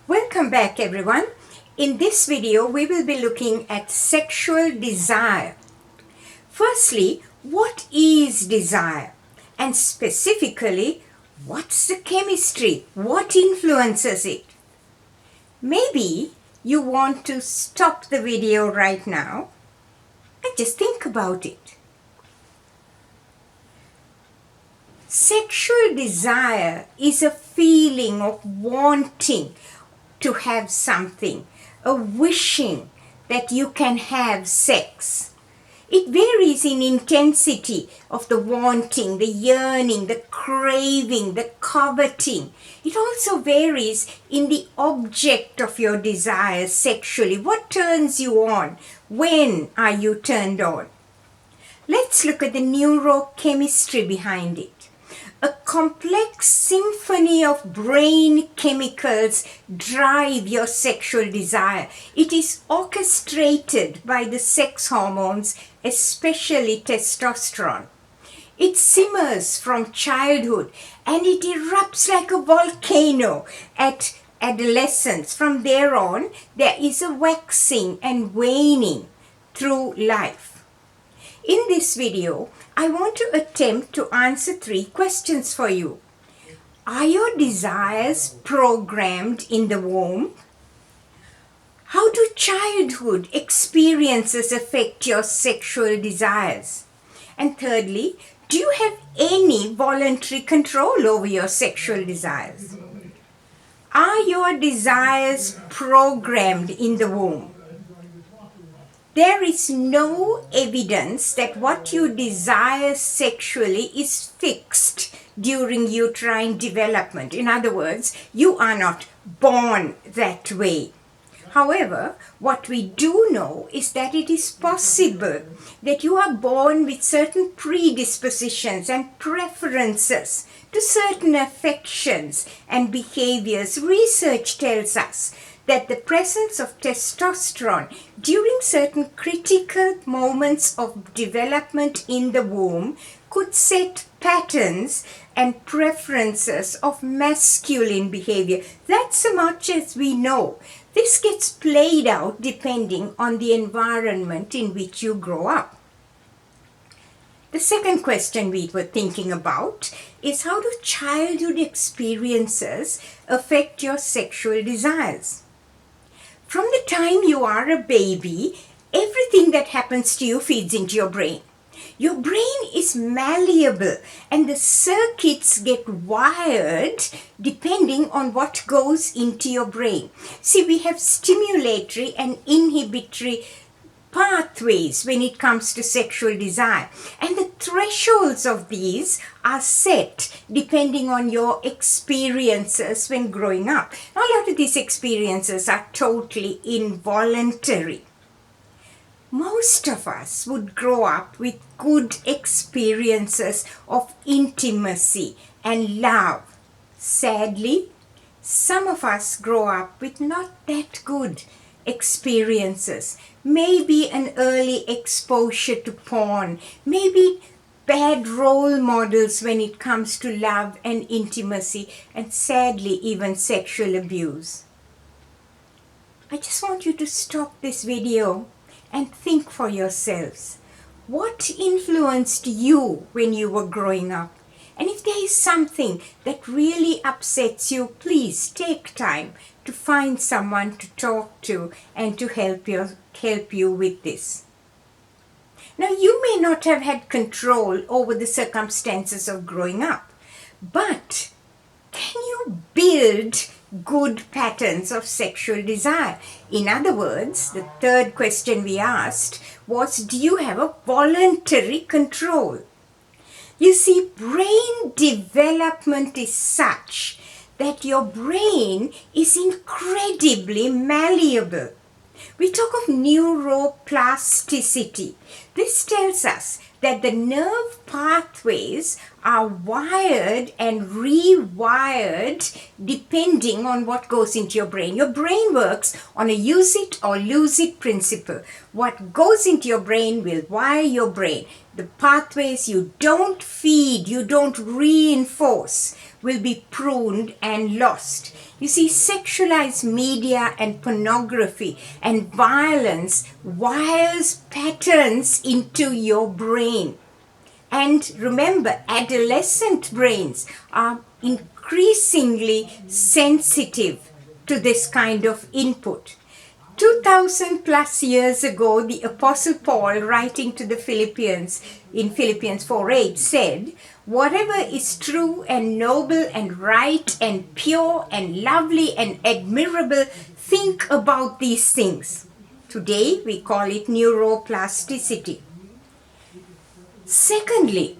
Welcome back everyone. In this video we will be looking at sexual desire. Firstly, what is desire? And specifically, what's the chemistry? What influences it? Maybe you want to stop the video right now and just think about it. Sexual desire is a feeling of wanting to have something, a wishing that you can have sex. It varies in intensity of the wanting, the yearning, the craving, the coveting. It also varies in the object of your desire sexually. What turns you on? When are you turned on? Let's look at the neurochemistry behind it. A complex symphony of brain chemicals drive your sexual desire. It is orchestrated by the sex hormones, especially testosterone. It simmers from childhood and it erupts like a volcano at adolescence. From there on, there is a waxing and waning through life. In this video, I want to attempt to answer 3 questions for you. Are your desires programmed in the womb? How do childhood experiences affect your sexual desires? And thirdly, do you have any voluntary control over your sexual desires? Are your desires programmed in the womb? There is no evidence that what you desire sexually is fixed during uterine development. In other words, you are not born that way. However, what we do know is that it is possible that you are born with certain predispositions and preferences to certain affections and behaviors. Research tells us that the presence of testosterone during certain critical moments of development in the womb could set patterns and preferences of masculine behavior. That's so much as we know. This gets played out depending on the environment in which you grow up. The second question we were thinking about is, how do childhood experiences affect your sexual desires? From the time you are a baby, everything that happens to you feeds into your brain. Your brain is malleable and the circuits get wired depending on what goes into your brain. See, we have stimulatory and inhibitory pathways when it comes to sexual desire, and the thresholds of these are set depending on your experiences when growing up. Now, a lot of these experiences are totally involuntary. Most of us would grow up with good experiences of intimacy and love. Sadly, some of us grow up with not that good experiences. Maybe an early exposure to porn, maybe bad role models when it comes to love and intimacy, and sadly even sexual abuse. I just want you to stop this video and think for yourselves. What influenced you when you were growing up? And if there is something that really upsets you, please take time to find someone to talk to and to help you with this. Now, you may not have had control over the circumstances of growing up, but can you build good patterns of sexual desire? In other words, the third question we asked was, do you have a voluntary control? You see, brain development is such that your brain is incredibly malleable. We talk of neuroplasticity. This tells us that the nerve pathways are wired and rewired depending on what goes into your brain. Your brain works on a use it or lose it principle. What goes into your brain will wire your brain. The pathways you don't feed, you don't reinforce, will be pruned and lost. You see, sexualized media and pornography and violence wires patterns into your brain. And remember, adolescent brains are increasingly sensitive to this kind of input. 2000 plus years ago, the Apostle Paul, writing to the Philippians in Philippians 4:8, said, "Whatever is true and noble and right and pure and lovely and admirable, think about these things." Today, we call it neuroplasticity. Secondly,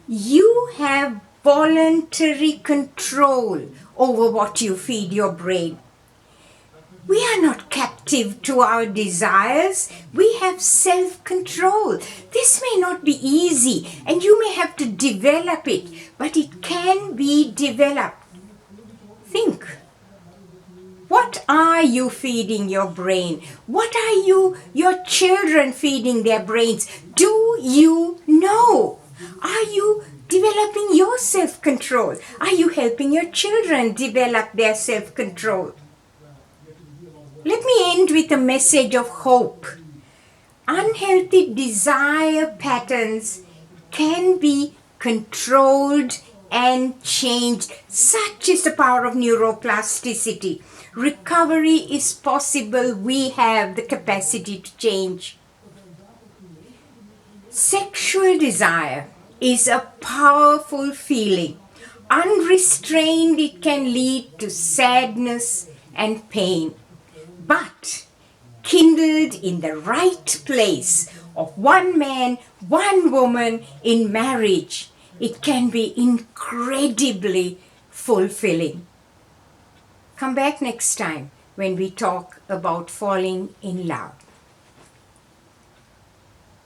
you have voluntary control over what you feed your brain. We are not captive to our desires. We have self-control. This may not be easy and you may have to develop it, but it can be developed. Think. What are you feeding your brain? What are your children feeding their brains? Do you know? Are you developing your self-control? Are you helping your children develop their self-control? Let me end with a message of hope. Unhealthy desire patterns can be controlled and changed. Such is the power of neuroplasticity. Recovery is possible. We have the capacity to change. Sexual desire is a powerful feeling. Unrestrained, it can lead to sadness and pain. But kindled in the right place of one man, one woman in marriage, it can be incredibly fulfilling. Come back next time when we talk about falling in love.